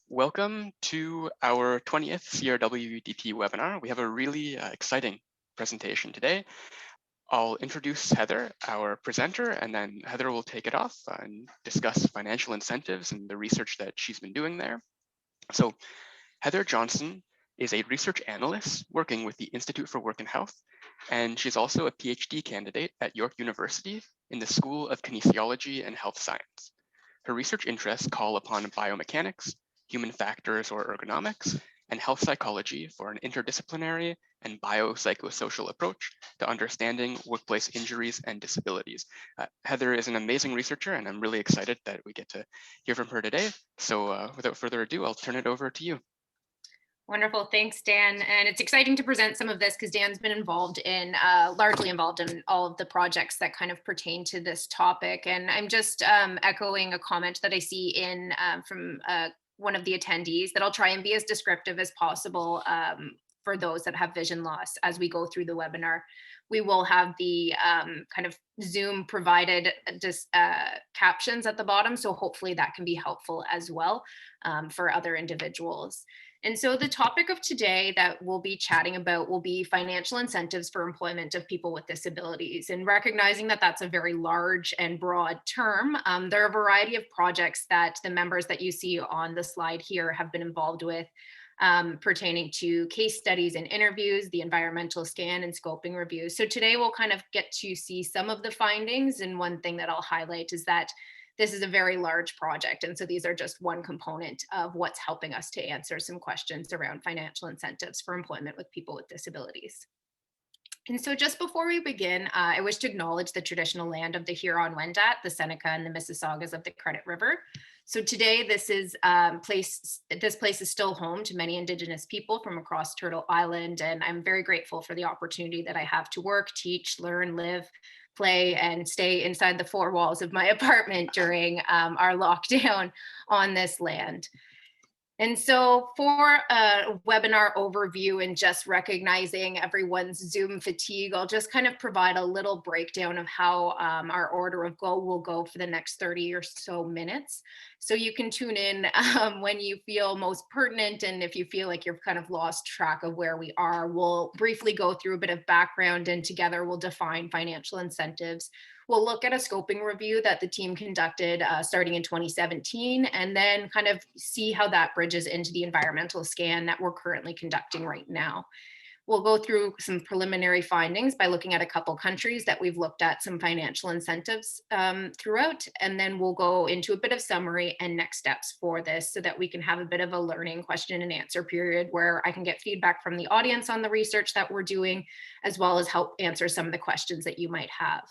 Welcome to our 20th CRWDP webinar. We have a really exciting presentation today. I'll introduce Heather, our presenter, and then Heather will take it off and discuss financial incentives and the research that she's been doing there. So Heather Johnston is a research analyst working with the Institute for Work and Health, and she's also a PhD candidate at York University in the School of Kinesiology and Health Science. Her research interests call upon biomechanics, human factors or ergonomics, and health psychology for an interdisciplinary and biopsychosocial approach to understanding workplace injuries and disabilities. Heather is an amazing researcher, and I'm really excited that we get to hear from her today. So without further ado, I'll turn it over to you. Wonderful, thanks, Dan. And it's exciting to present some of this because Dan's been involved in, largely involved in all of the projects that kind of pertain to this topic. And I'm just echoing a comment that I see in from one of the attendees that I'll try and be as descriptive as possible for those that have vision loss as we go through the webinar. We will have the kind of Zoom provided captions at the bottom, so hopefully that can be helpful as well for other individuals. And so the topic of today that we'll be chatting about will be financial incentives for employment of people with disabilities. And recognizing that that's a very large and broad term, there are a variety of projects that the members that you see on the slide here have been involved with, pertaining to case studies and interviews, the environmental scan and scoping reviews. So today we'll kind of get to see some of the findings. And one thing that I'll highlight is that this is a very large project. And so these are just one component of what's helping us to answer some questions around financial incentives for employment with people with disabilities. And so just before we begin, I wish to acknowledge the traditional land of the Huron-Wendat, the Seneca and the Mississaugas of the Credit River. So today this place is still home to many Indigenous people from across Turtle Island. And I'm very grateful for the opportunity that I have to work, teach, learn, live, play, and stay inside the four walls of my apartment during our lockdown on this land. And so for a webinar overview and just recognizing everyone's Zoom fatigue, I'll just kind of provide a little breakdown of how our order of go will go for the next 30 or so minutes. So you can tune in when you feel most pertinent, and if you feel like you've kind of lost track of where we are, we'll briefly go through a bit of background, and together we'll define financial incentives. We'll look at a scoping review that the team conducted starting in 2017, and then kind of see how that bridges into the environmental scan that we're currently conducting right now. We'll go through some preliminary findings by looking at a couple countries that we've looked at some financial incentives throughout, and then we'll go into a bit of summary and next steps for this so that we can have a bit of a learning question and answer period where I can get feedback from the audience on the research that we're doing, as well as help answer some of the questions that you might have.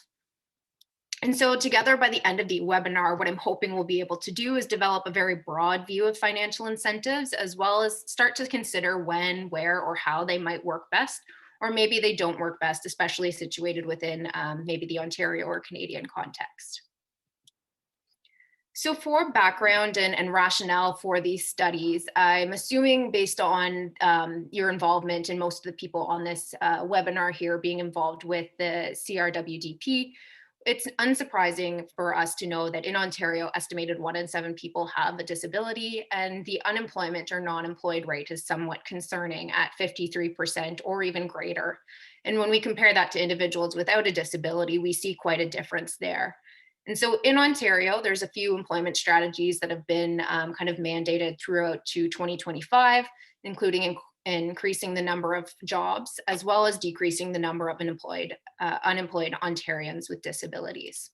And so together by the end of the webinar, what I'm hoping we'll be able to do is develop a very broad view of financial incentives, as well as start to consider when, where, or how they might work best, or maybe they don't work best, especially situated within maybe the Ontario or Canadian context. So for background and rationale for these studies, I'm assuming based on your involvement and most of the people on this webinar here being involved with the CRWDP, it's unsurprising for us to know that in Ontario, estimated 1 in 7 people have a disability, and the unemployment or non-employed rate is somewhat concerning at 53% or even greater. And when we compare that to individuals without a disability, we see quite a difference there. And so in Ontario, there's a few employment strategies that have been kind of mandated throughout to 2025, including increasing the number of jobs, as well as decreasing the number of unemployed Ontarians with disabilities.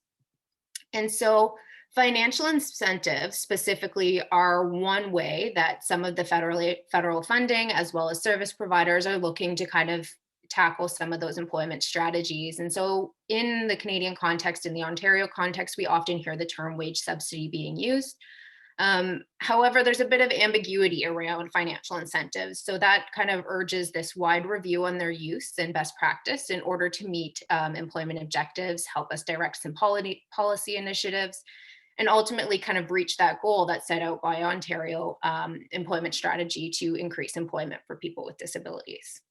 And so financial incentives specifically are one way that some of the federal funding, as well as service providers, are looking to kind of tackle some of those employment strategies. And so in the Canadian context, in the Ontario context, we often hear the term wage subsidy being used. However, there's a bit of ambiguity around financial incentives. So that kind of urges this wide review on their use and best practice in order to meet employment objectives, help us direct some policy initiatives, and ultimately kind of reach that goal that's set out by Ontario employment strategy to increase employment for people with disabilities.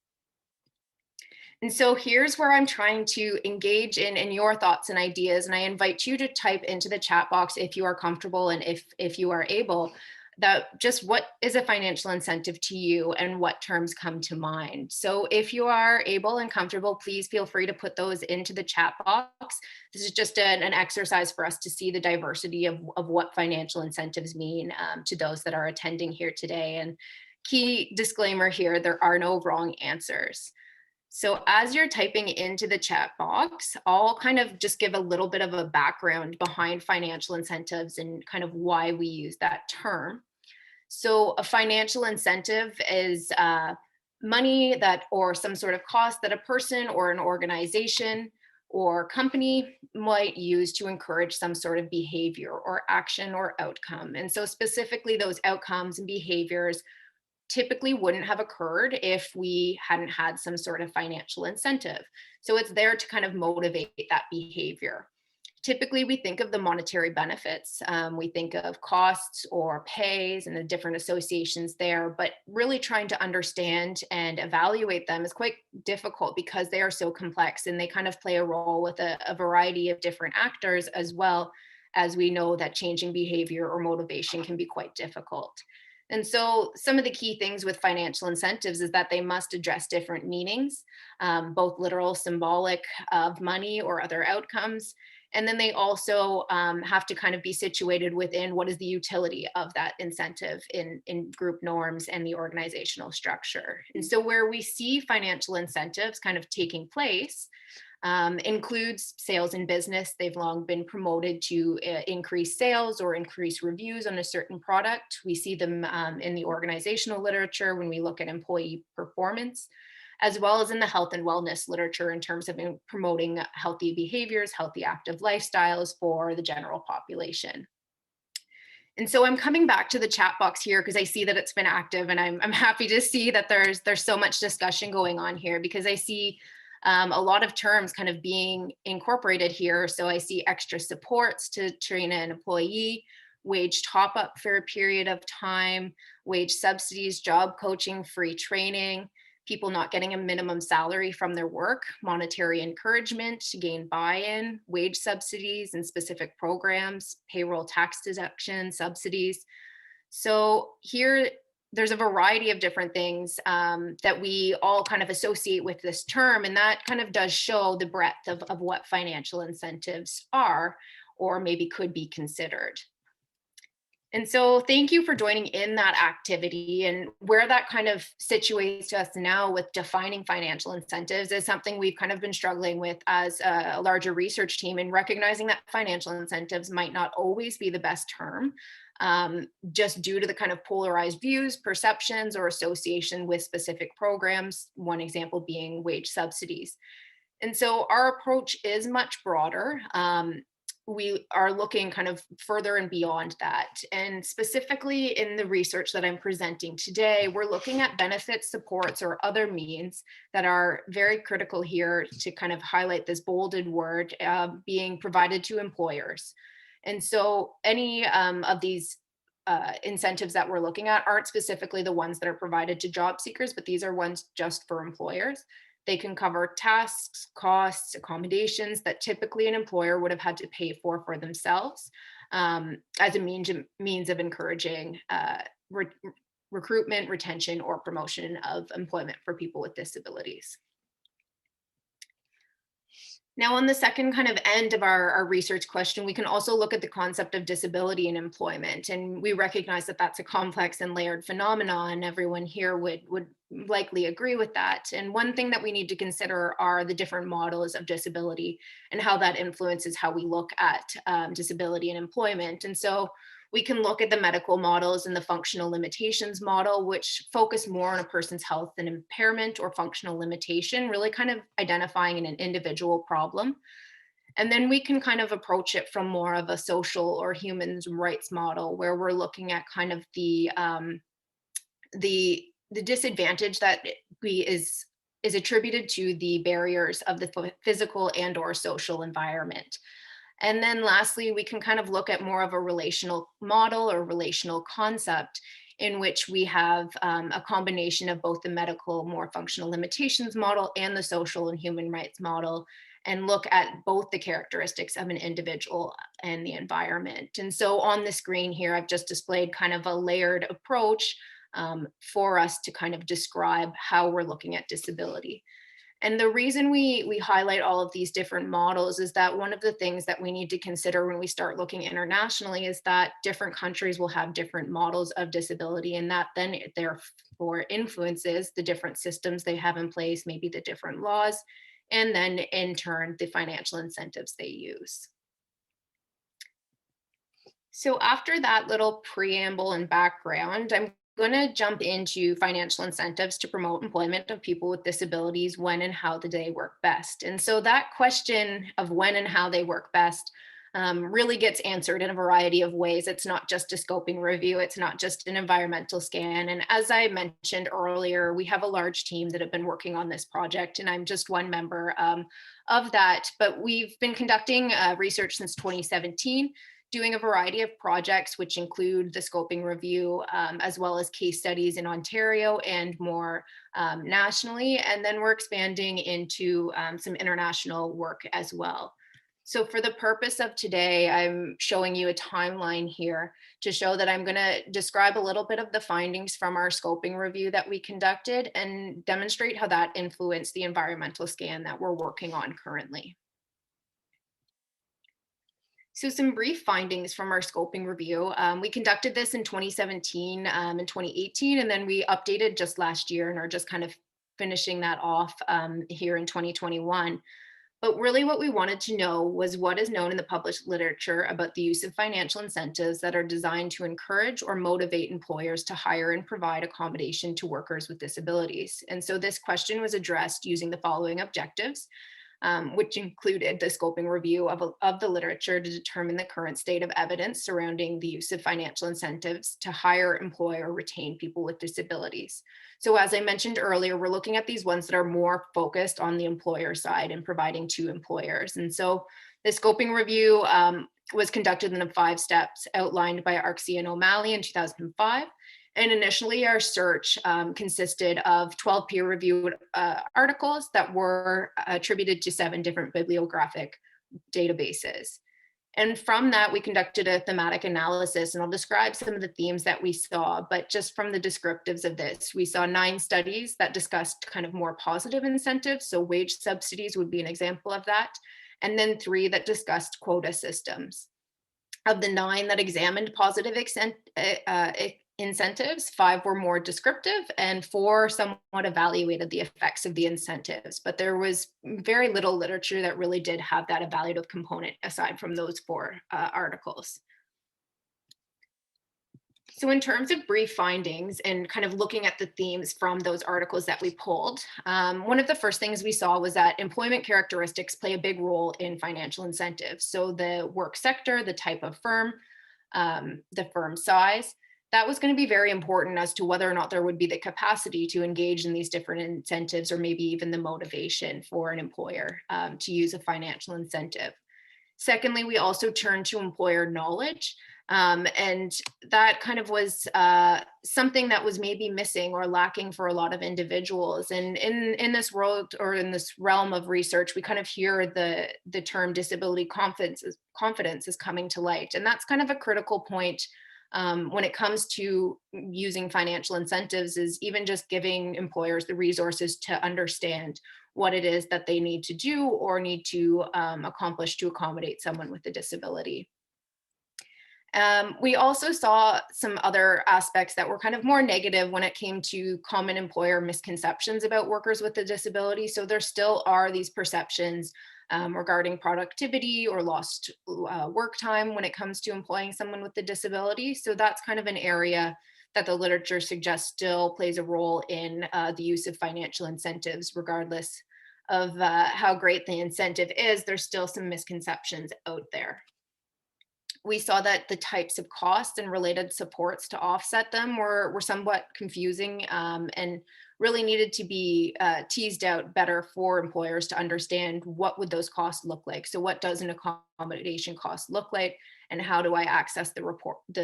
And so here's where I'm trying to engage in your thoughts and ideas. And I invite you to type into the chat box if you are comfortable and if you are able, that just what is a financial incentive to you and what terms come to mind. So if you are able and comfortable, please feel free to put those into the chat box. This is just an exercise for us to see the diversity of what financial incentives mean to those that are attending here today. And key disclaimer here, there are no wrong answers. So as you're typing into the chat box, I'll kind of just give a little bit of a background behind financial incentives and kind of why we use that term. So a financial incentive is money that, or some sort of cost that a person or an organization or company might use to encourage some sort of behavior or action or outcome. And so specifically those outcomes and behaviors typically wouldn't have occurred if we hadn't had some sort of financial incentive. So it's there to kind of motivate that behavior. Typically, we think of the monetary benefits. We think of costs or pays and the different associations there, but really trying to understand and evaluate them is quite difficult because they are so complex and they kind of play a role with a variety of different actors, as well as we know that changing behavior or motivation can be quite difficult. And so some of the key things with financial incentives is that they must address different meanings, both literal, symbolic of money or other outcomes. And then they also have to kind of be situated within what is the utility of that incentive in group norms and the organizational structure. And so where we see financial incentives kind of taking place includes sales and business. They've long been promoted to increase sales or increase reviews on a certain product. We see them in the organizational literature when we look at employee performance, as well as in the health and wellness literature in terms of promoting healthy behaviors, healthy active lifestyles for the general population. And so I'm coming back to the chat box here because I see that it's been active, and I'm happy to see that there's so much discussion going on here, because I see a lot of terms kind of being incorporated here. So I see extra supports to train an employee, wage top up for a period of time, wage subsidies, job coaching, free training, people not getting a minimum salary from their work, monetary encouragement to gain buy-in, wage subsidies and specific programs, payroll tax deduction, subsidies. So here, there's a variety of different things that we all kind of associate with this term, and that kind of does show the breadth of what financial incentives are or maybe could be considered. And so thank you for joining in that activity. And where that kind of situates us now with defining financial incentives is something we've kind of been struggling with as a larger research team, and recognizing that financial incentives might not always be the best term, just due to the kind of polarized views, perceptions, or association with specific programs, one example being wage subsidies. And so our approach is much broader. We are looking kind of further and beyond that. And specifically in the research that I'm presenting today, we're looking at benefits, supports, or other means that are very critical here to kind of highlight this bolded word being provided to employers. And so any of these incentives that we're looking at aren't specifically the ones that are provided to job seekers, but these are ones just for employers. They can cover tasks, costs, accommodations that typically an employer would have had to pay for themselves as a means of encouraging recruitment, retention, or promotion of employment for people with disabilities. Now, on the second kind of end of our research question, we can also look at the concept of disability in employment. And we recognize that that's a complex and layered phenomenon, and everyone here would likely agree with that. And one thing that we need to consider are the different models of disability and how that influences how we look at disability in employment. And so we can look at the medical models and the functional limitations model, which focus more on a person's health and impairment or functional limitation, really kind of identifying an individual problem. And then we can kind of approach it from more of a social or human rights model, where we're looking at kind of the disadvantage that is attributed to the barriers of the physical and or social environment. And then lastly, we can kind of look at more of a relational model or relational concept, in which we have a combination of both the medical, more functional limitations model and the social and human rights model. and look at both the characteristics of an individual and the environment. And so on the screen here, I've just displayed kind of a layered approach for us to kind of describe how we're looking at disability. And the reason we highlight all of these different models is that one of the things that we need to consider when we start looking internationally is that different countries will have different models of disability, and that then therefore influences the different systems they have in place, maybe the different laws, and then in turn, the financial incentives they use. So after that little preamble and background, I'm going to jump into financial incentives to promote employment of people with disabilities. When and how do they work best? And so that question of when and how they work best really gets answered in a variety of ways. It's not just a scoping review. It's not just an environmental scan. And as I mentioned earlier, we have a large team that have been working on this project, and I'm just one member of that. But we've been conducting research since 2017, doing a variety of projects, which include the scoping review, as well as case studies in Ontario and more nationally. And then we're expanding into some international work as well. So for the purpose of today, I'm showing you a timeline here to show that I'm going to describe a little bit of the findings from our scoping review that we conducted and demonstrate how that influenced the environmental scan that we're working on currently. So some brief findings from our scoping review. We conducted this in 2017 and 2018, and then we updated just last year and are just kind of finishing that off here in 2021. But really what we wanted to know was what is known in the published literature about the use of financial incentives that are designed to encourage or motivate employers to hire and provide accommodation to workers with disabilities. And so this question was addressed using the following objectives, which included the scoping review of the literature to determine the current state of evidence surrounding the use of financial incentives to hire, employ, or retain people with disabilities. So as I mentioned earlier, we're looking at these ones that are more focused on the employer side and providing to employers. And so the scoping review was conducted in the 5 steps outlined by Arksey and O'Malley in 2005. And initially, our search consisted of 12 peer-reviewed articles that were attributed to 7 different bibliographic databases. And from that, we conducted a thematic analysis, and I'll describe some of the themes that we saw, but just from the descriptives of this, we saw 9 studies that discussed kind of more positive incentives. So wage subsidies would be an example of that. And then 3 that discussed quota systems. Of the 9 that examined positive incentives, 5 were more descriptive and 4 somewhat evaluated the effects of the incentives. But there was very little literature that really did have that evaluative component aside from those 4 articles. So in terms of brief findings and kind of looking at the themes from those articles that we pulled, one of the first things we saw was that employment characteristics play a big role in financial incentives. So the work sector, the type of firm, the firm size, that was going to be very important as to whether or not there would be the capacity to engage in these different incentives, or maybe even the motivation for an employer to use a financial incentive. Secondly, we also turned to employer knowledge. And that kind of was something that was maybe missing or lacking for a lot of individuals. And in this world, or in this realm of research, we kind of hear the term disability confidence is coming to light. And that's kind of a critical point when it comes to using financial incentives, is even just giving employers the resources to understand what it is that they need to do or need to accomplish to accommodate someone with a disability. We also saw some other aspects that were kind of more negative when it came to common employer misconceptions about workers with a disability. So there still are these perceptions regarding productivity or lost work time when it comes to employing someone with a disability. So that's kind of an area that the literature suggests still plays a role in the use of financial incentives, regardless of how great the incentive is. There's still some misconceptions out there. We saw that the types of costs and related supports to offset them were somewhat confusing and really needed to be teased out better for employers to understand what would those costs look like. So what does an accommodation cost look like, and how do I access the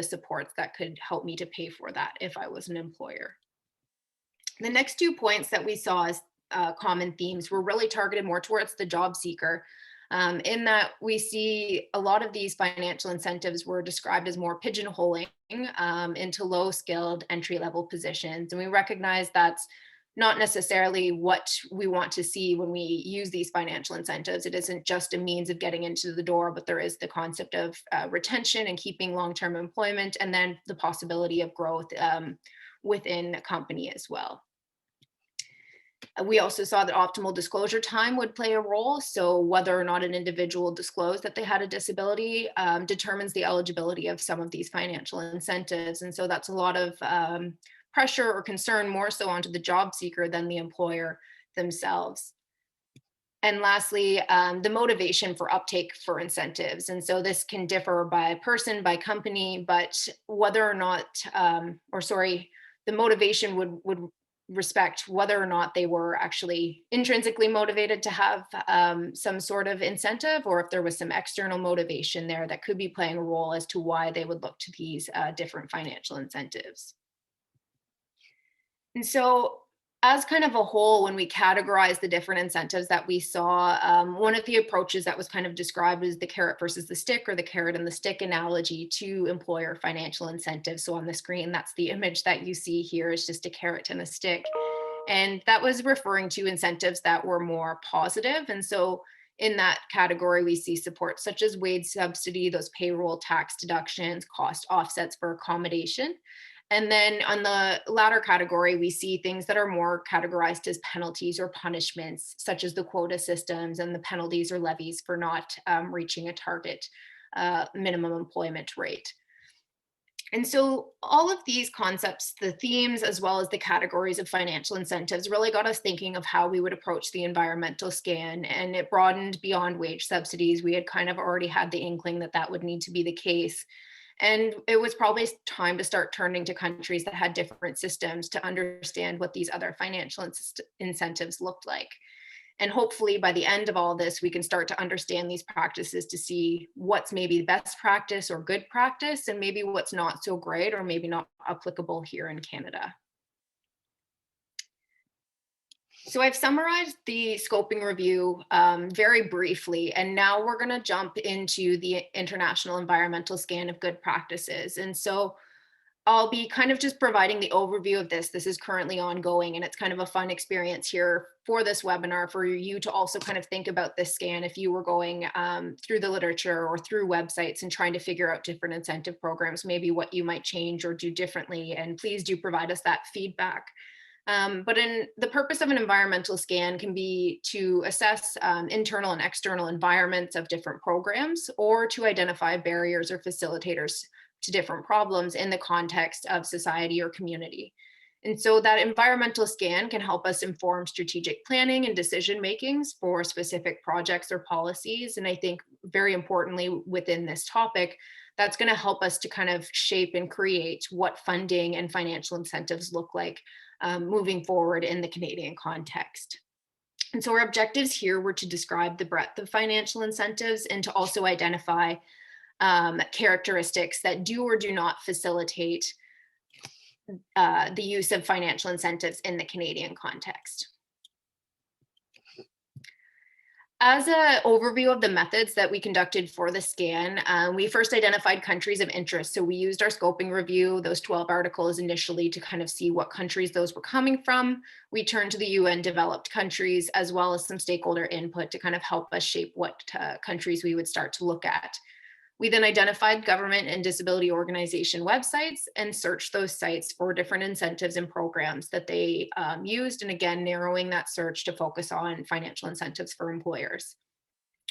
supports that could help me to pay for that if I was an employer? The next 2 points that we saw common themes were really targeted more towards the job seeker. In that we see a lot of these financial incentives were described as more pigeonholing into low skilled entry level positions. And we recognize that's not necessarily what we want to see when we use these financial incentives. It isn't just a means of getting into the door, but there is the concept of retention and keeping long-term employment, and then the possibility of growth within a company as well. We also saw that optimal disclosure time would play a role. So whether or not an individual disclosed that they had a disability determines the eligibility of some of these financial incentives. And so that's a lot of pressure or concern more so onto the job seeker than the employer themselves. And lastly, the motivation for uptake for incentives. And so this can differ by person, by company, but whether or not, the motivation would respect whether or not they were actually intrinsically motivated to have some sort of incentive, or if there was some external motivation there that could be playing a role as to why they would look to these different financial incentives. And so as kind of a whole, when we categorize the different incentives that we saw, one of the approaches that was kind of described as the carrot versus the stick, or the carrot and the stick analogy to employer financial incentives. So on the screen, that's the image that you see here, is just a carrot and a stick. And that was referring to incentives that were more positive. And so in that category, we see support such as wage subsidy, those payroll tax deductions, cost offsets for accommodation. And then on the latter category, we see things that are more categorized as penalties or punishments, such as the quota systems and the penalties or levies for not reaching a target minimum employment rate. And so all of these concepts, the themes, as well as the categories of financial incentives, really got us thinking of how we would approach the environmental scan. And it broadened beyond wage subsidies. We had kind of already had the inkling that that would need to be the case. And it was probably time to start turning to countries that had different systems to understand what these other financial incentives looked like. And hopefully by the end of all this, we can start to understand these practices to see what's maybe best practice or good practice, and maybe what's not so great or maybe not applicable here in Canada. So I've summarized the scoping review very briefly, and now we're going to jump into the International Environmental Scan of Good Practices. And so I'll be kind of just providing the overview of this. This is currently ongoing, and it's kind of a fun experience here for this webinar for you to also kind of think about this scan if you were going through the literature or through websites and trying to figure out different incentive programs, maybe what you might change or do differently. And please do provide us that feedback. But the purpose of an environmental scan can be to assess internal and external environments of different programs, or to identify barriers or facilitators to different problems in the context of society or community. And so that environmental scan can help us inform strategic planning and decision makings for specific projects or policies. And I think very importantly within this topic, that's going to help us to kind of shape and create what funding and financial incentives look like moving forward in the Canadian context. And so our objectives here were to describe the breadth of financial incentives and to also identify characteristics that do or do not facilitate the use of financial incentives in the Canadian context. As an overview of the methods that we conducted for the scan, we first identified countries of interest. So we used our scoping review, those 12 articles initially, to kind of see what countries those were coming from. We turned to the UN developed countries, as well as some stakeholder input to kind of help us shape what countries we would start to look at. We then identified government and disability organization websites and searched those sites for different incentives and programs that they used, and again, narrowing that search to focus on financial incentives for employers.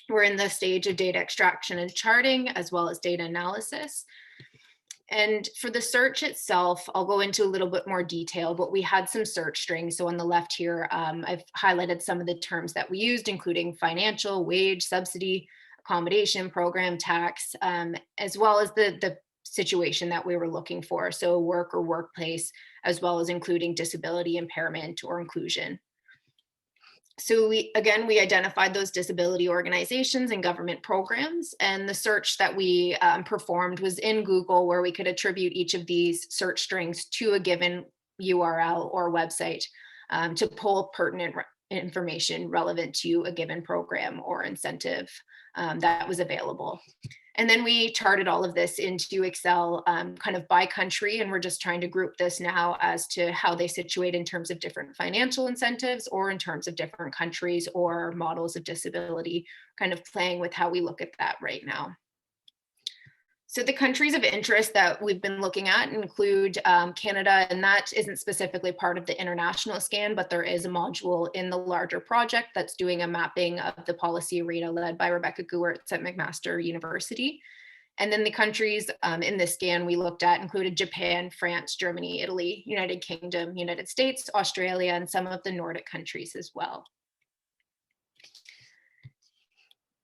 We're in the stage of data extraction and charting, as well as data analysis. And for the search itself, I'll go into a little bit more detail, but we had some search strings. So on the left here, I've highlighted some of the terms that we used, including financial, wage, subsidy, accommodation, program, tax, as well as the situation that we were looking for. So work or workplace, as well as including disability, impairment, or inclusion. So we identified those disability organizations and government programs, and the search that we performed was in Google, where we could attribute each of these search strings to a given URL or website to pull pertinent information relevant to a given program or incentive that was available. And then we charted all of this into Excel kind of by country, and we're just trying to group this now as to how they situate in terms of different financial incentives or in terms of different countries or models of disability, kind of playing with how we look at that right now. So the countries of interest that we've been looking at include Canada, and that isn't specifically part of the international scan, but there is a module in the larger project that's doing a mapping of the policy arena led by Rebecca Gewertz at McMaster University. And then the countries in this scan we looked at included Japan, France, Germany, Italy, United Kingdom, United States, Australia, and some of the Nordic countries as well.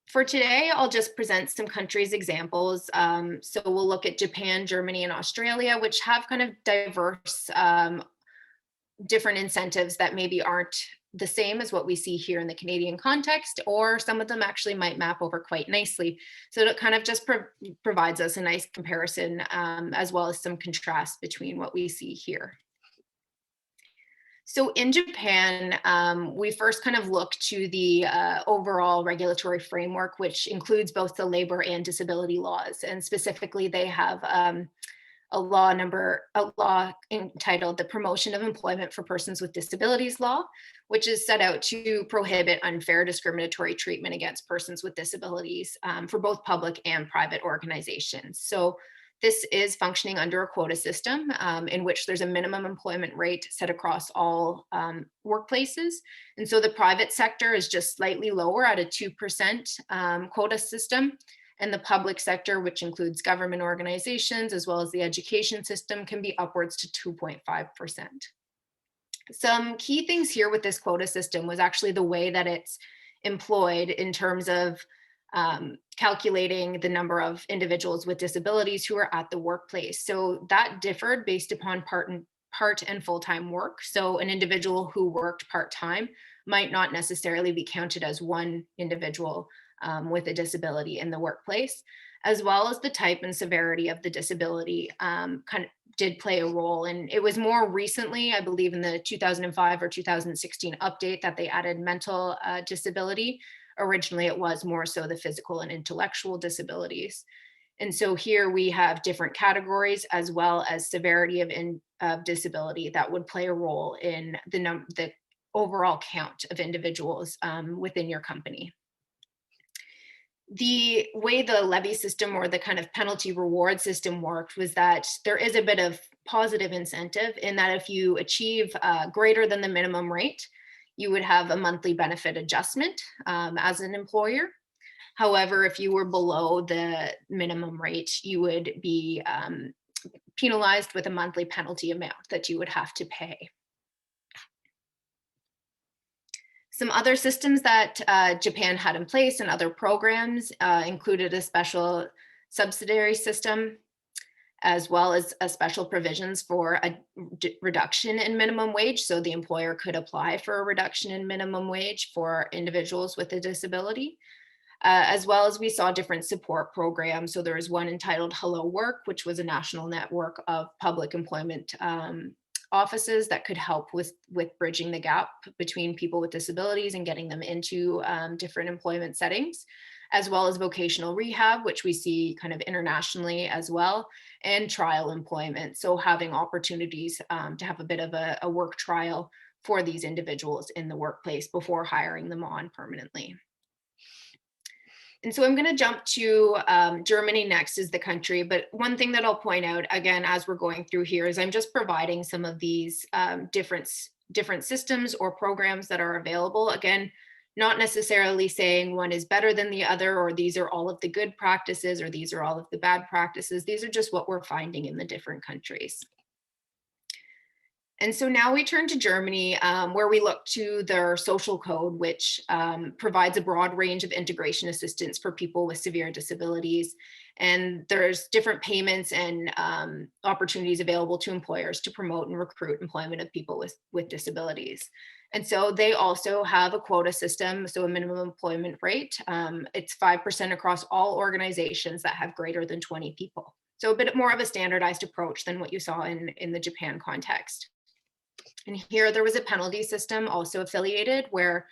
For today, I'll just present some countries examples. So we'll look at Japan, Germany, and Australia, which have kind of diverse different incentives that maybe aren't the same as what we see here in the Canadian context, or some of them actually might map over quite nicely. So it kind of just provides us a nice comparison as well as some contrast between what we see here. So in Japan, we first kind of looked to the overall regulatory framework, which includes both the labor and disability laws. And specifically, they have a law entitled the Promotion of Employment for Persons with Disabilities Law, which is set out to prohibit unfair discriminatory treatment against persons with disabilities for both public and private organizations. So this is functioning under a quota system in which there's a minimum employment rate set across all workplaces. And so the private sector is just slightly lower at a 2% quota system. And the public sector, which includes government organizations as well as the education system, can be upwards to 2.5%. Some key things here with this quota system was actually the way that it's employed in terms of calculating the number of individuals with disabilities who are at the workplace. So that differed based upon part and full-time work. So an individual who worked part-time might not necessarily be counted as one individual with a disability in the workplace, as well as the type and severity of the disability kind of did play a role. And it was more recently, I believe in the 2005 or 2016 update, that they added mental disability. Originally, it was more so the physical and intellectual disabilities. And so here we have different categories as well as severity of disability that would play a role in the overall count of individuals within your company. The way the levy system or the kind of penalty reward system worked was that there is a bit of positive incentive in that if you achieve greater than the minimum rate, you would have a monthly benefit adjustment as an employer. However, if you were below the minimum rate, you would be penalized with a monthly penalty amount that you would have to pay. Some other systems that Japan had in place and other programs included a special subsidiary system, as well as special provisions for a reduction in minimum wage. So the employer could apply for a reduction in minimum wage for individuals with a disability, as well as we saw different support programs. So there was one entitled Hello Work, which was a national network of public employment offices that could help with bridging the gap between people with disabilities and getting them into different employment settings, as well as vocational rehab, which we see kind of internationally as well, and trial employment. So having opportunities to have a bit of a work trial for these individuals in the workplace before hiring them on permanently. And so I'm going to jump to Germany next as the country. But one thing that I'll point out, again, as we're going through here, is I'm just providing some of these different systems or programs that are available. Again, not necessarily saying one is better than the other, or these are all of the good practices, or these are all of the bad practices. These are just what we're finding in the different countries. And so now we turn to Germany, where we look to their social code, which provides a broad range of integration assistance for people with severe disabilities. And there's different payments and opportunities available to employers to promote and recruit employment of people with disabilities. And so they also have a quota system, so a minimum employment rate. It's 5% across all organizations that have greater than 20 people. So a bit more of a standardized approach than what you saw in the Japan context. And here there was a penalty system also affiliated where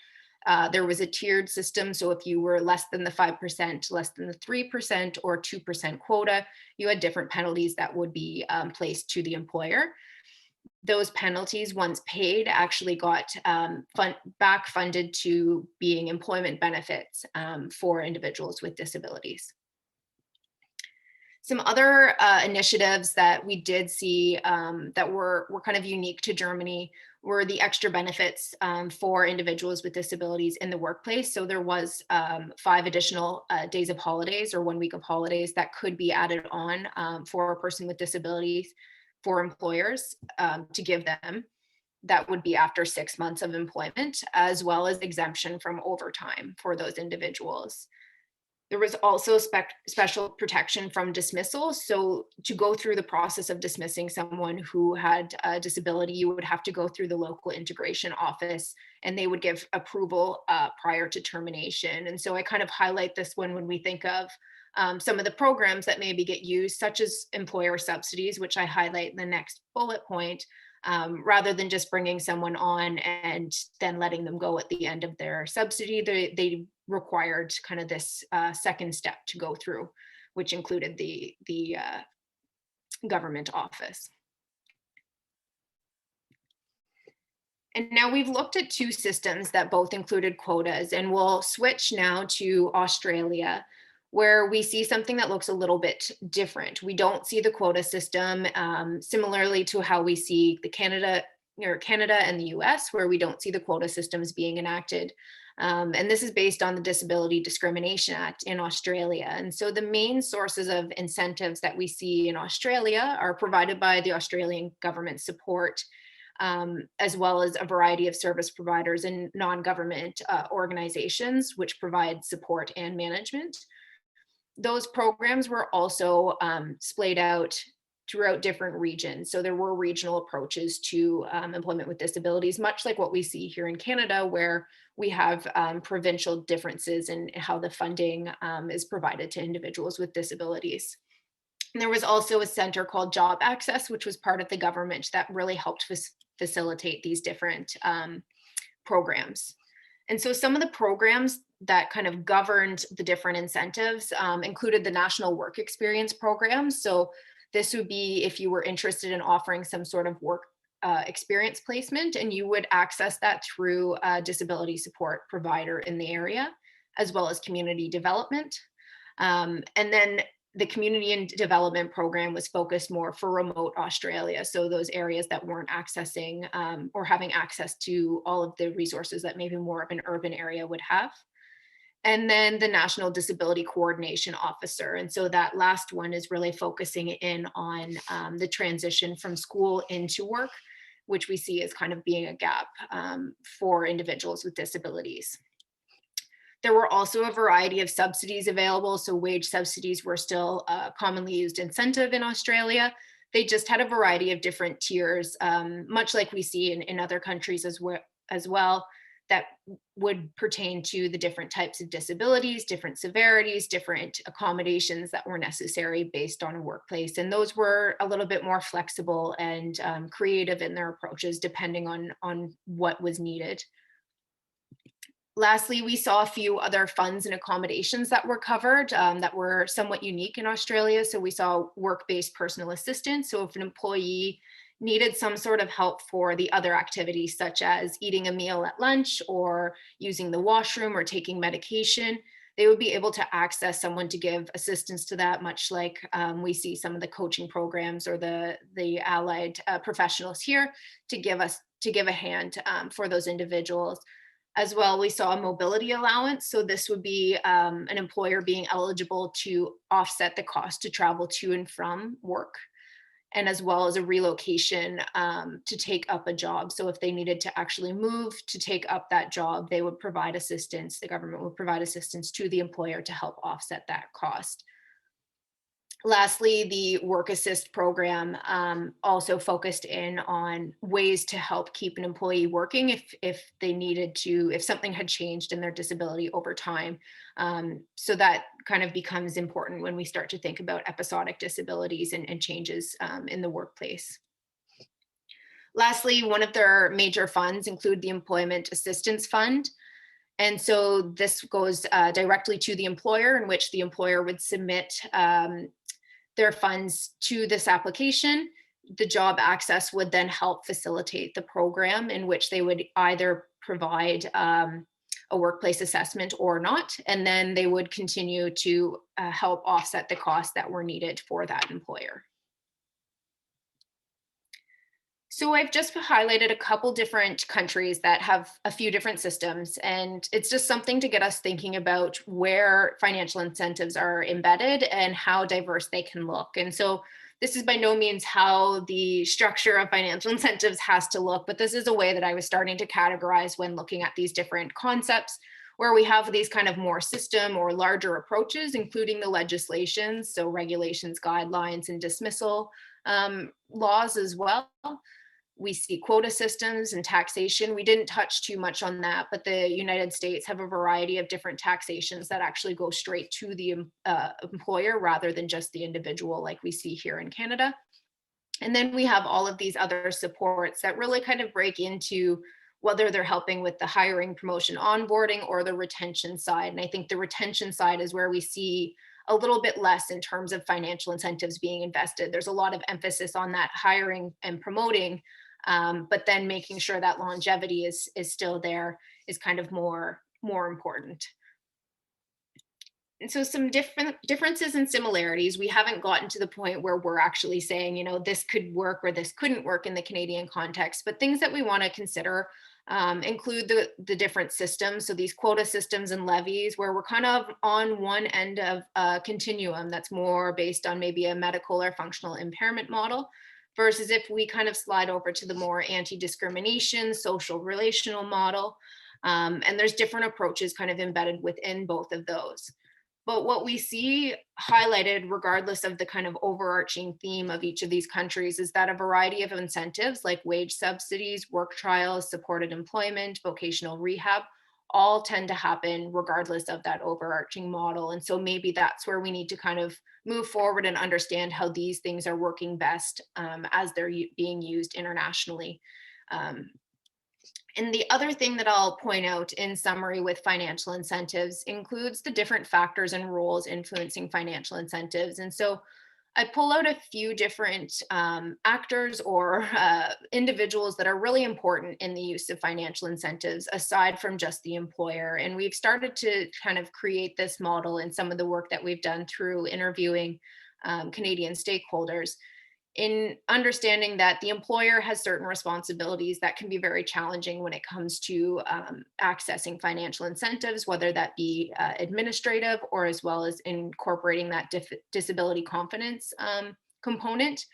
there was a tiered system. So if you were less than the 5%, less than the 3%, or 2% quota, you had different penalties that would be placed to the employer. Those penalties, once paid, actually got back funded to being employment benefits for individuals with disabilities. Some other initiatives that we did see that were kind of unique to Germany were the extra benefits for individuals with disabilities in the workplace. So there was 5 additional days of holidays or 1 week of holidays that could be added on for a person with disabilities for employers to give them. That would be after 6 months of employment, as well as exemption from overtime for those individuals. There was also special protection from dismissal. So to go through the process of dismissing someone who had a disability, you would have to go through the local integration office and they would give approval prior to termination. And so I kind of highlight this one when we think of some of the programs that maybe get used, such as employer subsidies, which I highlight in the next bullet point, rather than just bringing someone on and then letting them go at the end of their subsidy. They required kind of this second step to go through, which included the government office. And now we've looked at 2 systems that both included quotas, and we'll switch now to Australia, where we see something that looks a little bit different. We don't see the quota system similarly to how we see the Canada and the US, where we don't see the quota systems being enacted. And this is based on the Disability Discrimination Act in Australia. And so the main sources of incentives that we see in Australia are provided by the Australian government support, as well as a variety of service providers and non-government organizations, which provide support and management. Those programs were also splayed out throughout different regions. So there were regional approaches to employment with disabilities, much like what we see here in Canada, where we have provincial differences in how the funding is provided to individuals with disabilities. And there was also a center called Job Access, which was part of the government that really helped facilitate these different programs. And so some of the programs that kind of governed the different incentives included the National Work Experience Program. So this would be if you were interested in offering some sort of work experience placement, and you would access that through a disability support provider in the area, as well as community development. And then the community and development program was focused more for remote Australia. So those areas that weren't accessing or having access to all of the resources that maybe more of an urban area would have. And then the National Disability Coordination Officer. And so that last one is really focusing in on the transition from school into work, which we see as kind of being a gap for individuals with disabilities. There were also a variety of subsidies available. So wage subsidies were still a commonly used incentive in Australia. They just had a variety of different tiers, much like we see in other countries as well, that would pertain to the different types of disabilities, different severities, different accommodations that were necessary based on a workplace. And those were a little bit more flexible and creative in their approaches, depending on what was needed. Lastly, we saw a few other funds and accommodations that were covered that were somewhat unique in Australia. So we saw work-based personal assistance. So if an employee needed some sort of help for the other activities, such as eating a meal at lunch or using the washroom or taking medication, they would be able to access someone to give assistance to that, much like we see some of the coaching programs or the allied professionals here to give a hand for those individuals. As well, we saw a mobility allowance. So this would be an employer being eligible to offset the cost to travel to and from work, and as well as a relocation to take up a job. So if they needed to actually move to take up that job, they would provide assistance, the government would provide assistance to the employer to help offset that cost. Lastly, the Work Assist program also focused in on ways to help keep an employee working if they needed to, if something had changed in their disability over time. So that kind of becomes important when we start to think about episodic disabilities and changes in the workplace. Lastly, one of their major funds include the Employment Assistance Fund. And so this goes directly to the employer, in which the employer would submit their funds to this application. The job access would then help facilitate the program, in which they would either provide a workplace assessment or not, and then they would continue to help offset the costs that were needed for that employer. So I've just highlighted a couple different countries that have a few different systems, and it's just something to get us thinking about where financial incentives are embedded and how diverse they can look. And so this is by no means how the structure of financial incentives has to look, but this is a way that I was starting to categorize when looking at these different concepts, where we have these kind of more system or larger approaches, including the legislations, so regulations, guidelines, and dismissal laws as well. We see quota systems and taxation. We didn't touch too much on that, but the United States have a variety of different taxations that actually go straight to the employer rather than just the individual, like we see here in Canada. And then we have all of these other supports that really kind of break into whether they're helping with the hiring, promotion, onboarding, or the retention side. And I think the retention side is where we see a little bit less in terms of financial incentives being invested. There's a lot of emphasis on that hiring and promoting, but then making sure that longevity is still there is kind of more important. And so some differences and similarities. We haven't gotten to the point where we're actually saying, you know, this could work or this couldn't work in the Canadian context, but things that we want to consider include the different systems. So these quota systems and levies, where we're kind of on one end of a continuum that's more based on maybe a medical or functional impairment model, versus if we kind of slide over to the more anti-discrimination, social relational model. And there's different approaches kind of embedded within both of those. But what we see highlighted, regardless of the kind of overarching theme of each of these countries, is that a variety of incentives like wage subsidies, work trials, supported employment, vocational rehab, all tend to happen regardless of that overarching model. And so maybe that's where we need to kind of move forward and understand how these things are working best as they're being used internationally. And the other thing that I'll point out in summary with financial incentives includes the different factors and roles influencing financial incentives. And so I pull out a few different actors or individuals that are really important in the use of financial incentives, aside from just the employer. And we've started to kind of create this model in some of the work that we've done through interviewing Canadian stakeholders, in understanding that the employer has certain responsibilities that can be very challenging when it comes to accessing financial incentives, whether that be administrative or as well as incorporating that disability confidence component.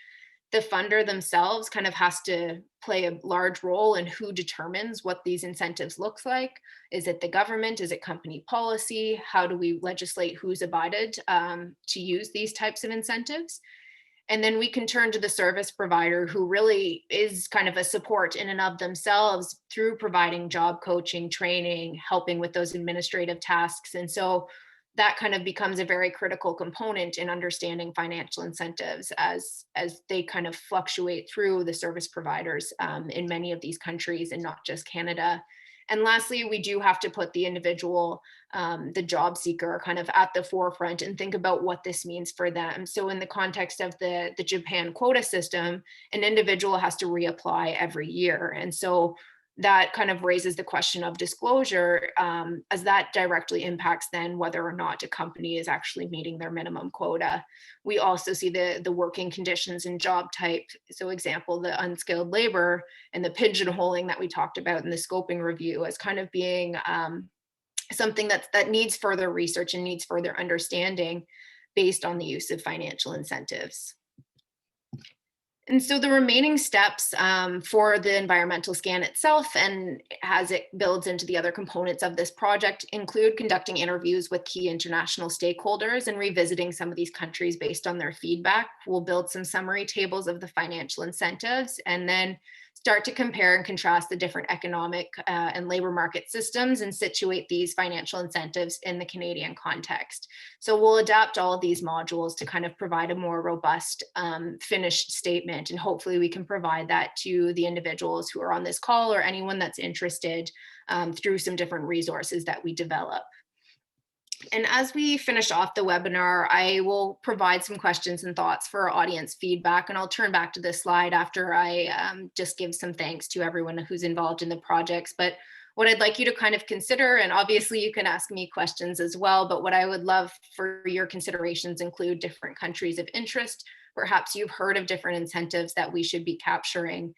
The funder themselves kind of has to play a large role in who determines what these incentives looks like. Is it the government? Is it company policy? How do we legislate who's abided to use these types of incentives? And then we can turn to the service provider, who really is kind of a support in and of themselves through providing job coaching, training, helping with those administrative tasks. And so that kind of becomes a very critical component in understanding financial incentives as they kind of fluctuate through the service providers in many of these countries, and not just Canada. And lastly, we do have to put the individual, the job seeker, kind of at the forefront and think about what this means for them. So in the context of the Japan quota system, an individual has to reapply every year. And so that kind of raises the question of disclosure, as that directly impacts then whether or not a company is actually meeting their minimum quota. We also see the working conditions and job type. So example, the unskilled labor and the pigeonholing that we talked about in the scoping review as kind of being something that needs further research and needs further understanding based on the use of financial incentives. And so the remaining steps for the environmental scan itself, and as it builds into the other components of this project, include conducting interviews with key international stakeholders and revisiting some of these countries based on their feedback. We'll build some summary tables of the financial incentives, and then start to compare and contrast the different economic and labor market systems and situate these financial incentives in the Canadian context. So we'll adapt all of these modules to kind of provide a more robust finished statement, and hopefully we can provide that to the individuals who are on this call or anyone that's interested through some different resources that we develop. And as we finish off the webinar, I will provide some questions and thoughts for our audience feedback, and I'll turn back to this slide after I just give some thanks to everyone who's involved in the projects. But what I'd like you to kind of consider, and obviously you can ask me questions as well, but what I would love for your considerations include different countries of interest. Perhaps you've heard of different incentives that we should be capturing,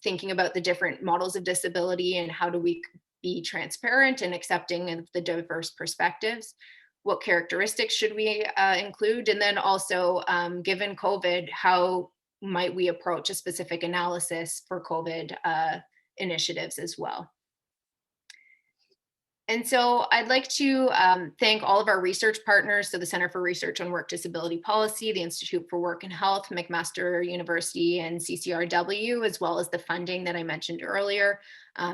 thinking about the different models of disability and how do we be transparent and accepting of the diverse perspectives. What characteristics should we include? And then also, given COVID, how might we approach a specific analysis for COVID initiatives as well? And so I'd like to thank all of our research partners, so the Center for Research on Work Disability Policy, the Institute for Work and Health, McMaster University, and CCRW, as well as the funding that I mentioned earlier,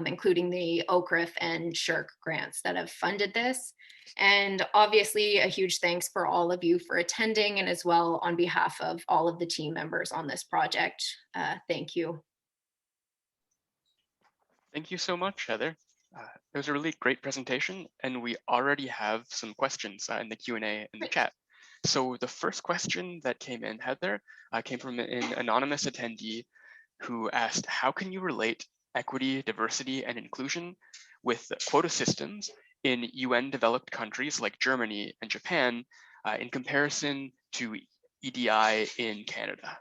including the OCRIF and SSHRC grants that have funded this. And obviously a huge thanks for all of you for attending, and as well on behalf of all of the team members on this project. Thank you. Thank you so much, Heather. It was a really great presentation, and we already have some questions in the Q&A in the chat. So the first question that came in, Heather, came from an anonymous attendee who asked, how can you relate equity, diversity, and inclusion with quota systems in UN developed countries like Germany and Japan in comparison to EDI in Canada?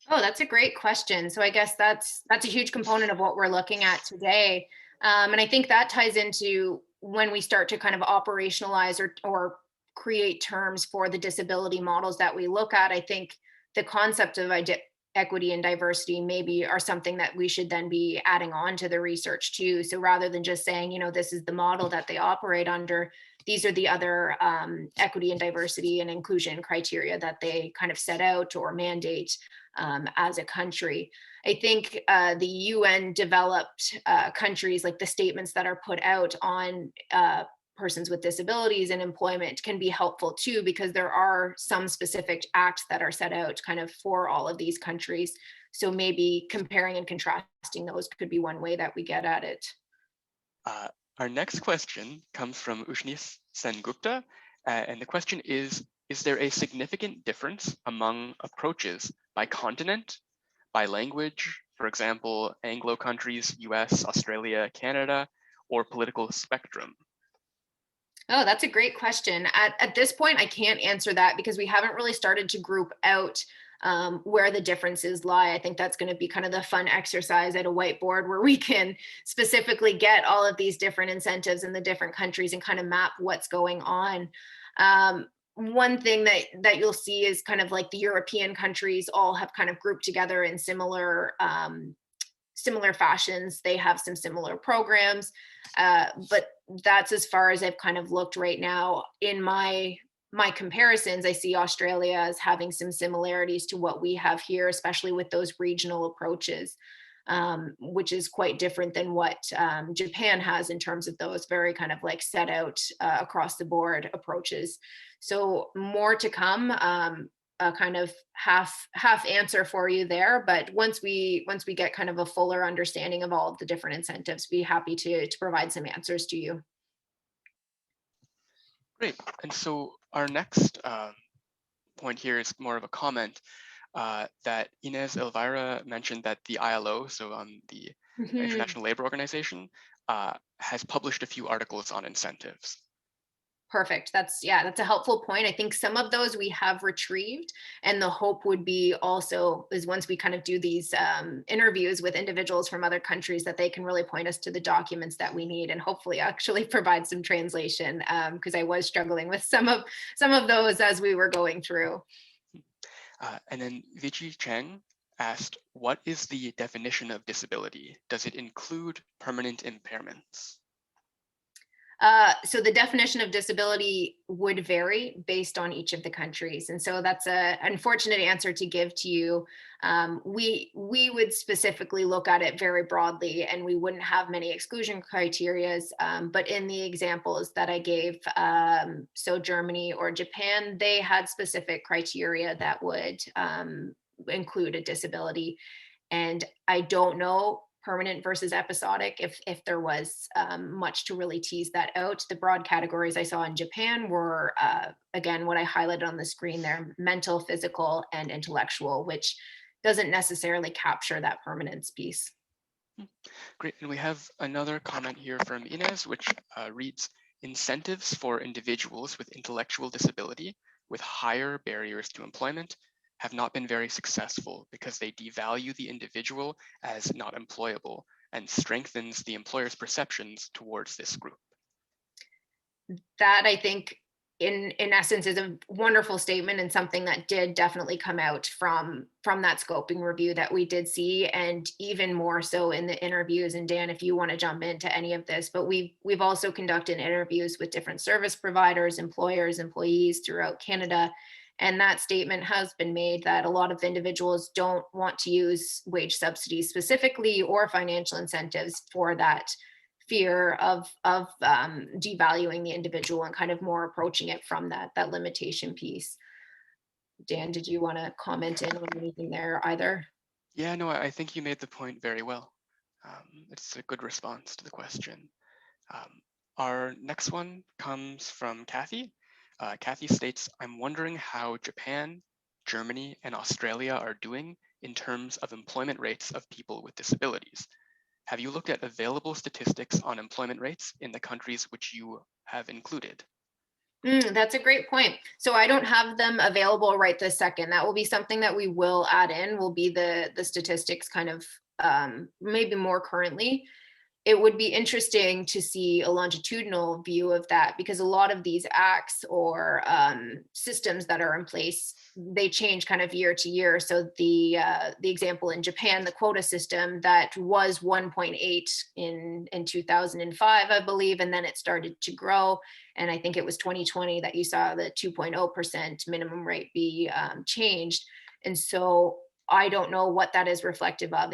Oh, that's a great question. So I guess that's a huge component of what we're looking at today. And I think that ties into when we start to kind of operationalize or create terms for the disability models that we look at. I think the concept of equity and diversity maybe are something that we should then be adding on to the research too. So rather than just saying, you know, this is the model that they operate under, these are the other equity and diversity and inclusion criteria that they kind of set out or mandate as a country. I think the UN developed countries, like the statements that are put out on persons with disabilities and employment, can be helpful too, because there are some specific acts that are set out kind of for all of these countries. So maybe comparing and contrasting those could be one way that we get at it. Our next question comes from Ushnis Sengupta, and the question is there a significant difference among approaches by continent, by language, for example, Anglo countries, US, Australia, Canada, or political spectrum? Oh, that's a great question. At this point, I can't answer that because we haven't really started to group out where the differences lie. I think that's going to be kind of the fun exercise at a whiteboard where we can specifically get all of these different incentives in the different countries and kind of map what's going on. One thing that you'll see is kind of like the European countries all have kind of grouped together in similar fashions. They have some similar programs, but that's as far as I've kind of looked right now. In my comparisons, I see Australia as having some similarities to what we have here, especially with those regional approaches, which is quite different than what Japan has in terms of those very kind of like set out across the board approaches. So more to come. A kind of half answer for you there, but once we get kind of a fuller understanding of all of the different incentives, be happy to provide some answers to you. Great. And so our next point here is more of a comment that Inez Elvira mentioned that the ILO, so the International Labor Organization, has published a few articles on incentives. Perfect. That's a helpful point. I think some of those we have retrieved, and the hope would be also is once we kind of do these interviews with individuals from other countries that they can really point us to the documents that we need and hopefully actually provide some translation, because I was struggling with some of those as we were going through. And then Vichi Cheng asked, what is the definition of disability? Does it include permanent impairments? So the definition of disability would vary based on each of the countries, and so that's a unfortunate answer to give to you. We would specifically look at it very broadly, and we wouldn't have many exclusion criterias. But in the examples that I gave, so Germany or Japan, they had specific criteria that would include a disability. And I don't know permanent versus episodic if there was much to really tease that out. The broad categories I saw in Japan were again what I highlighted on the screen there: mental, physical, and intellectual, which doesn't necessarily capture that permanence piece. Great, and we have another comment here from Inez, which reads, incentives for individuals with intellectual disability with higher barriers to employment have not been very successful because they devalue the individual as not employable and strengthens the employer's perceptions towards this group. That, I think, in essence, is a wonderful statement, and something that did definitely come out from that scoping review that we did see, and even more so in the interviews. And Dan, if you want to jump into any of this, but we've also conducted interviews with different service providers, employers, employees throughout Canada. And that statement has been made that a lot of individuals don't want to use wage subsidies specifically or financial incentives for that fear of devaluing the individual, and kind of more approaching it from that limitation piece. Dan, did you want to comment in on anything there either? Yeah, no, I think you made the point very well. It's a good response to the question. Our next one comes from Kathy. Kathy states, I'm wondering how Japan, Germany, and Australia are doing in terms of employment rates of people with disabilities. Have you looked at available statistics on employment rates in the countries which you have included? That's a great point. So I don't have them available right this second. That will be something that we will add in, will be the statistics kind of maybe more currently. It would be interesting to see a longitudinal view of that, because a lot of these acts or systems that are in place, they change kind of year to year. So the example in Japan, the quota system that was 1.8 in 2005, I believe, and then it started to grow. And I think it was 2020 that you saw the 2.0% minimum rate be changed. And so I don't know what that is reflective of.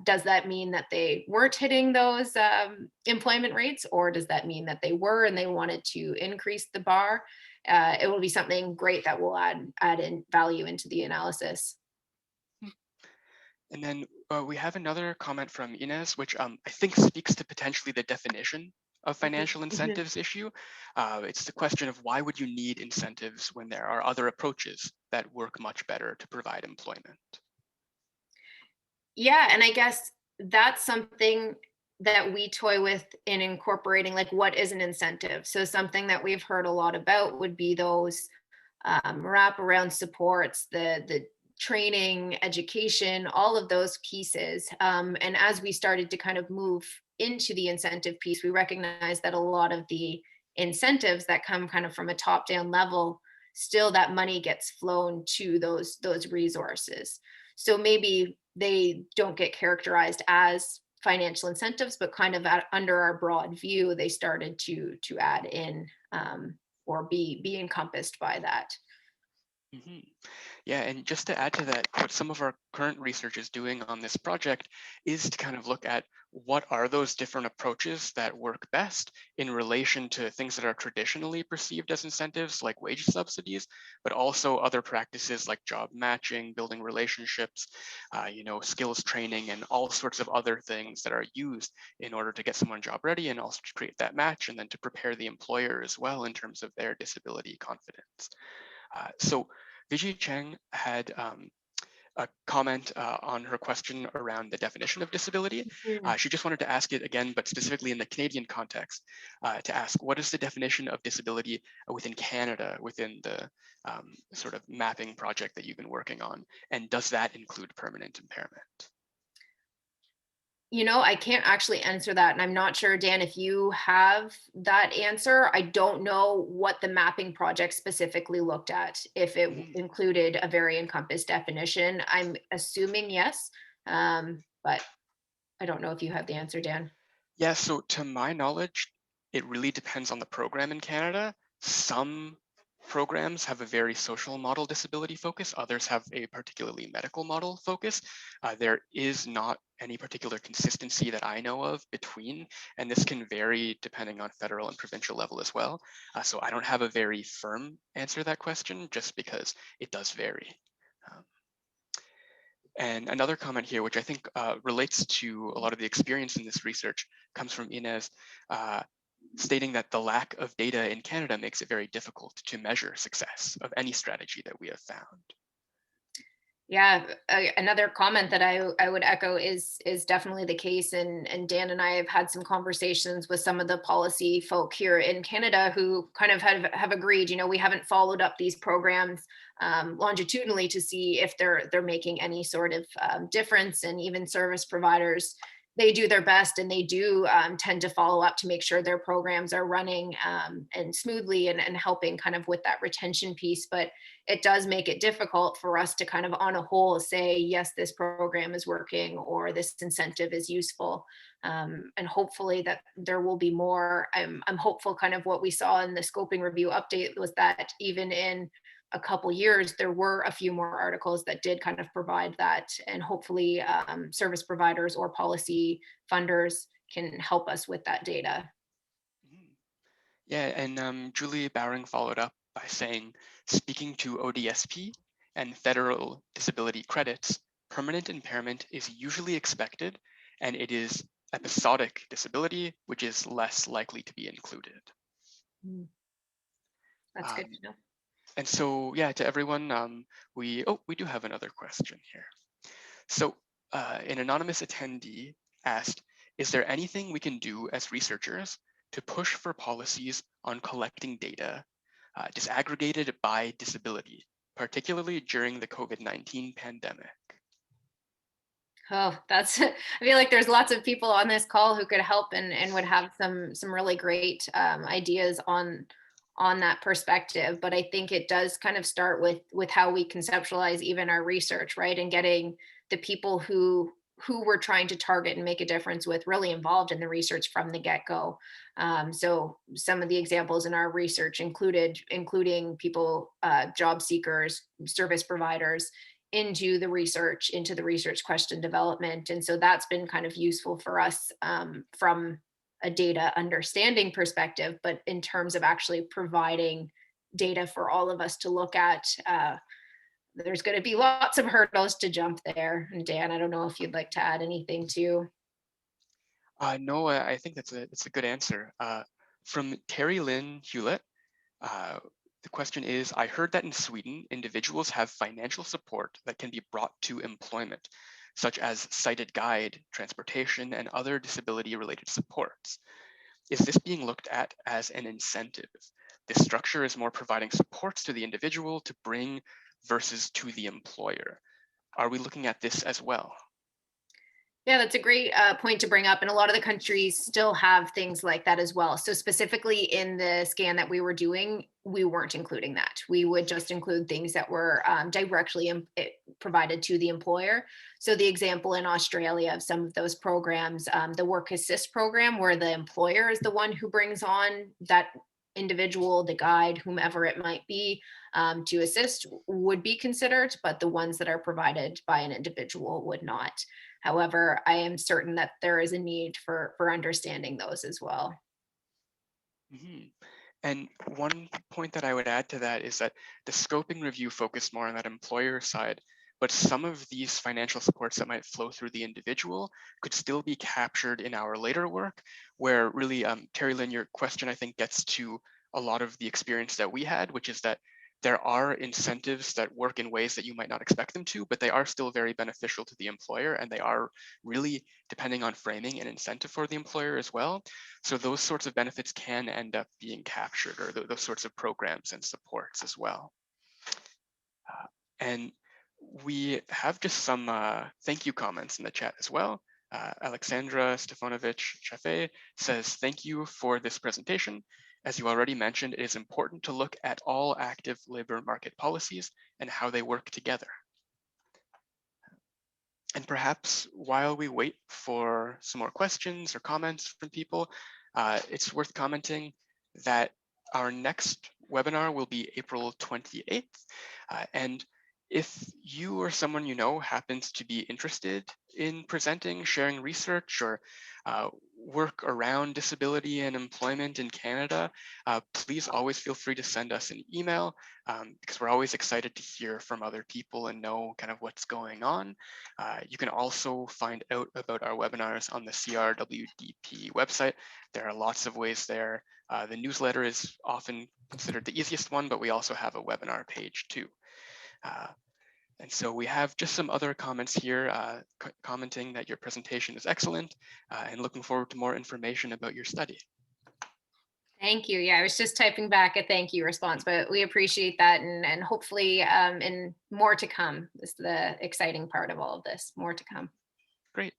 Does that mean that they weren't hitting those employment rates, or does that mean that they were and they wanted to increase the bar? It will be something great that will add in value into the analysis. And then we have another comment from Inez, which I think speaks to potentially the definition of financial incentives issue. It's the question of why would you need incentives when there are other approaches that work much better to provide employment? Yeah, and I guess that's something that we toy with in incorporating, like, what is an incentive? So something that we've heard a lot about would be those wraparound supports, the training, education, all of those pieces. And as we started to kind of move into the incentive piece, we recognize that a lot of the incentives that come kind of from a top-down level, still that money gets flown to those resources. So maybe they don't get characterized as financial incentives, but kind of under our broad view, they started to add in or be encompassed by that. Mhm. Yeah, and just to add to that, what some of our current research is doing on this project is to kind of look at what are those different approaches that work best in relation to things that are traditionally perceived as incentives, like wage subsidies, but also other practices like job matching, building relationships, skills training, and all sorts of other things that are used in order to get someone job ready and also to create that match and then to prepare the employer as well in terms of their disability confidence. So Vijay Cheng had a comment on her question around the definition of disability. She just wanted to ask it again, but specifically in the Canadian context, to ask what is the definition of disability within Canada, within the sort of mapping project that you've been working on, and does that include permanent impairment? I can't actually answer that. And I'm not sure, Dan, if you have that answer. I don't know what the mapping project specifically looked at, if it included a very encompassed definition. I'm assuming yes, but I don't know if you have the answer, Dan. Yeah, so to my knowledge, it really depends on the program in Canada. Some programs have a very social model disability focus, others have a particularly medical model focus. There is not any particular consistency that I know of between, and this can vary depending on federal and provincial level as well. So I don't have a very firm answer to that question just because it does vary. And another comment here, which I think relates to a lot of the experience in this research, comes from Inez, stating that the lack of data in Canada makes it very difficult to measure success of any strategy that we have found. Yeah, another comment that I would echo is definitely the case, and Dan and I have had some conversations with some of the policy folk here in Canada who kind of have agreed. You know, we haven't followed up these programs longitudinally to see if they're making any sort of difference, and even service providers, they do their best and they do tend to follow up to make sure their programs are running and smoothly and helping kind of with that retention piece. But it does make it difficult for us to kind of on a whole say, yes, this program is working or this incentive is useful. And hopefully that there will be more. I'm hopeful kind of what we saw in the scoping review update was that even in a couple years, there were a few more articles that did kind of provide that. And hopefully service providers or policy funders can help us with that data. Yeah, and Julie Bowring followed up by saying, speaking to ODSP and federal disability credits, permanent impairment is usually expected, and it is episodic disability, which is less likely to be included. That's good to know. And so, yeah, to everyone, we do have another question here. So an anonymous attendee asked, is there anything we can do as researchers to push for policies on collecting data disaggregated by disability, particularly during the COVID-19 pandemic? Oh, that's, I feel like there's lots of people on this call who could help and would have some really great ideas on that perspective. But I think it does kind of start with how we conceptualize even our research, right? And getting the people who we're trying to target and make a difference with really involved in the research from the get-go. So some of the examples in our research including people, job seekers, service providers, into the research question development. And so that's been kind of useful for us from a data understanding perspective, but in terms of actually providing data for all of us to look at, there's going to be lots of hurdles to jump there. And Dan, I don't know if you'd like to add anything too. No, I think that's a good answer. From Terry Lynn Hewlett, the question is, I heard that in Sweden, individuals have financial support that can be brought to employment, such as sighted guide, transportation, and other disability-related supports. Is this being looked at as an incentive? This structure is more providing supports to the individual to bring versus to the employer. Are we looking at this as well? Yeah, that's a great point to bring up. And a lot of the countries still have things like that as well. So specifically in the scan that we were doing, we weren't including that. We would just include things that were directly provided to the employer. So the example in Australia of some of those programs, the Work Assist program, where the employer is the one who brings on that individual, the guide, whomever it might be, to assist would be considered, but the ones that are provided by an individual would not. However, I am certain that there is a need for understanding those as well. Mm-hmm. And one point that I would add to that is that the scoping review focused more on that employer side, but some of these financial supports that might flow through the individual could still be captured in our later work, where really, Terry Lynn, your question, I think, gets to a lot of the experience that we had, which is that there are incentives that work in ways that you might not expect them to, but they are still very beneficial to the employer, and they are really, depending on framing, an incentive for the employer as well. So those sorts of benefits can end up being captured, or those sorts of programs and supports as well. And we have just some thank you comments in the chat as well. Alexandra Stefanovic-Chafe says, thank you for this presentation. As you already mentioned, it is important to look at all active labor market policies and how they work together. And perhaps while we wait for some more questions or comments from people, it's worth commenting that our next webinar will be April 28th. And if you or someone you know happens to be interested in presenting, sharing research, or work around disability and employment in Canada, please always feel free to send us an email, because we're always excited to hear from other people and know kind of what's going on. You can also find out about our webinars on the CRWDP website. There are lots of ways there. The newsletter is often considered the easiest one, but we also have a webinar page too. And so we have just some other comments here commenting that your presentation is excellent and looking forward to more information about your study. Thank you. Yeah, I was just typing back a thank you response, but we appreciate that. And hopefully and more to come is the exciting part of all of this, more to come. Great.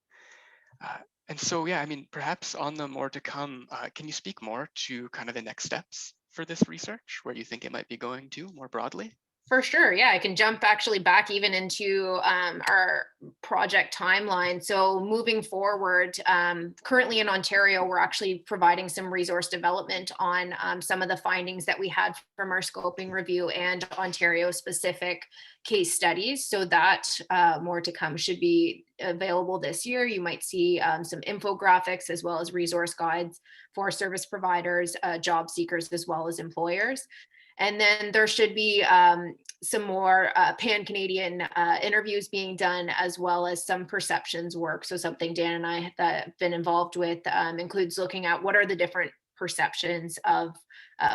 And so, yeah, I mean, perhaps on the more to come, can you speak more to kind of the next steps for this research, where you think it might be going to more broadly? For sure. Yeah, I can jump actually back even into our project timeline. So moving forward, currently in Ontario, we're actually providing some resource development on some of the findings that we had from our scoping review and Ontario specific case studies. So that more to come should be available this year. You might see some infographics as well as resource guides for service providers, job seekers, as well as employers. And then there should be some more pan-Canadian interviews being done, as well as some perceptions work. So something Dan and I have been involved with includes looking at what are the different perceptions of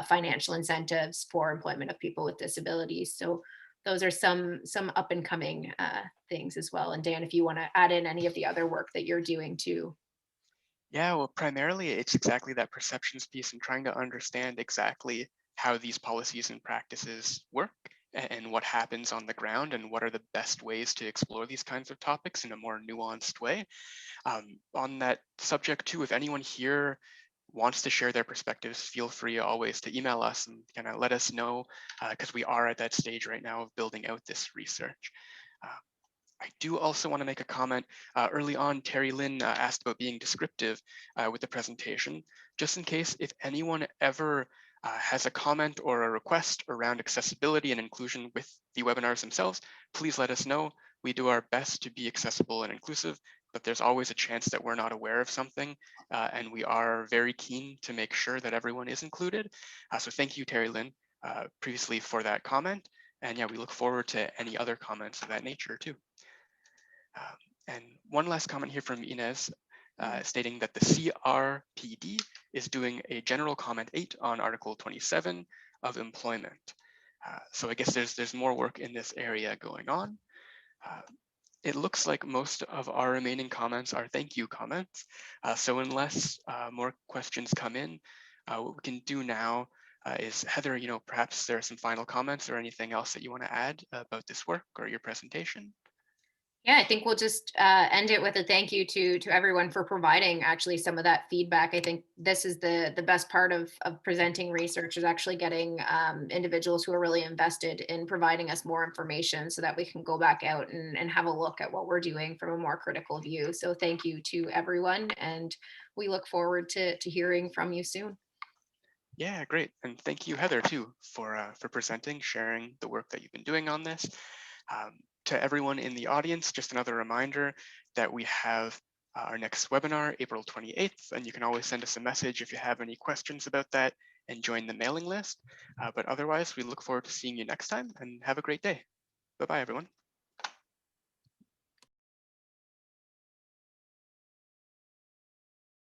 financial incentives for employment of people with disabilities. So those are some up and coming things as well. And Dan, if you want to add in any of the other work that you're doing too. Yeah, well, primarily it's exactly that perceptions piece and trying to understand exactly how these policies and practices work and what happens on the ground and what are the best ways to explore these kinds of topics in a more nuanced way. On that subject too, if anyone here wants to share their perspectives, feel free always to email us and kind of let us know, because we are at that stage right now of building out this research. I do also want to make a comment. Early on, Terry Lynn asked about being descriptive with the presentation. Just in case, if anyone ever has a comment or a request around accessibility and inclusion with the webinars themselves, please let us know. We do our best to be accessible and inclusive, but there's always a chance that we're not aware of something, and we are very keen to make sure that everyone is included. So thank you, Terry Lynn, previously for that comment. And yeah, we look forward to any other comments of that nature too. And one last comment here from Inez, stating that the CRPD is doing a general comment 8 on Article 27 of employment. So I guess there's more work in this area going on. It looks like most of our remaining comments are thank you comments. So unless more questions come in, what we can do now is, Heather, perhaps there are some final comments or anything else that you want to add about this work or your presentation? Yeah, I think we'll just end it with a thank you to everyone for providing actually some of that feedback. I think this is the best part of presenting research, is actually getting individuals who are really invested in providing us more information so that we can go back out and have a look at what we're doing from a more critical view. So thank you to everyone, and we look forward to hearing from you soon. Yeah, great. And thank you, Heather, too, for presenting, sharing the work that you've been doing on this. To everyone in the audience, just another reminder that we have our next webinar, April 28th, and you can always send us a message if you have any questions about that and join the mailing list. But otherwise, we look forward to seeing you next time, and have a great day. Bye-bye, everyone.